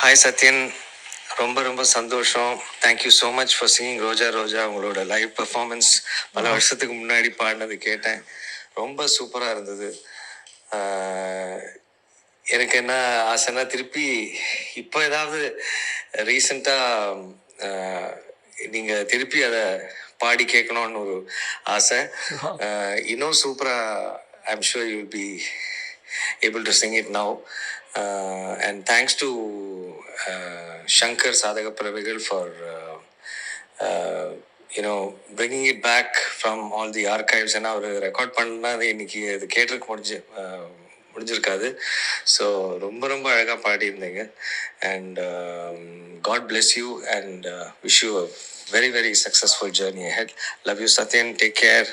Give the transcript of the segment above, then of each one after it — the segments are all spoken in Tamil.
ஹாய் சத்யன், ரொம்ப ரொம்ப சந்தோஷம். Thank you so much for singing Roja Roja. உங்களோட லைவ் பர்ஃபார்மன்ஸ் பல வருஷத்துக்கு முன்னாடி பாடினது கேட்டேன். ரொம்ப சூப்பராக இருந்தது. எனக்கு என்ன ஆசைன்னா, திருப்பி இப்போ ஏதாவது ரீசண்டாக நீங்கள் திருப்பி அதை பாடி கேட்கணும்னு ஒரு ஆசை. இன்னும் சூப்பராக I'm sure you will be able to sing it now. And thanks to Shankar Sadhaka Pravigal for bringing it back from all the archives. ஏன்னா அவர் ரெக்கார்ட் பண்ணால் இன்னைக்கு அது கேட்டிருக்க முடிஞ்சிருக்காது. ஸோ ரொம்ப ரொம்ப அழகாக பாடியிருந்தீங்க. And God bless you and wish you a very very successful journey ahead. Love you Sathyan, take care.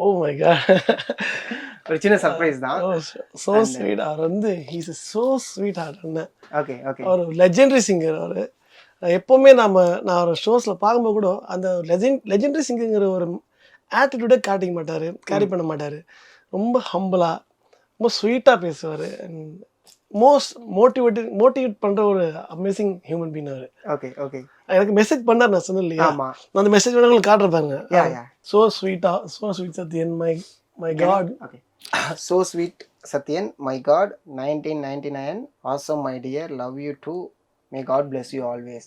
Oh my God, ஒரு சின்ன சர்ப்ரைஸ் தான். So sweet. அவர் வந்து ஹீஸ் சோ ஸ்வீட் ஹார்ட் அண்ணன். Okay okay. அவர் லெஜெண்டரி சிங்கர். அவர் எப்போவுமே நான் அவர் ஷோஸில் பார்க்கும்போது கூட அந்த லெஜெண்டரி சிங்கருங்கிற ஒரு ஆட்டிடியூடே காட்டிக்க மாட்டார், கேரி பண்ண மாட்டார். ரொம்ப ஹம்பிளாக ரொம்ப ஸ்வீட்டாக பேசுவார். அண்ட் மோட்டிவேட் பண்ணுற ஒரு அமேசிங் ஹியூமன் பீன் அவர். Okay okay. எனக்கு மெசேஜ் பண்ணார், நான் சொன்னேன் இல்லையா, நான் அந்த மெசேஜ் வேணா உங்களுக்கு காட்டுறப்பாங்க. So sweet Sathyan, my God. Okay. So sweet Sathyan, my God, 1999, awesome my dear, love you too, may God bless you always.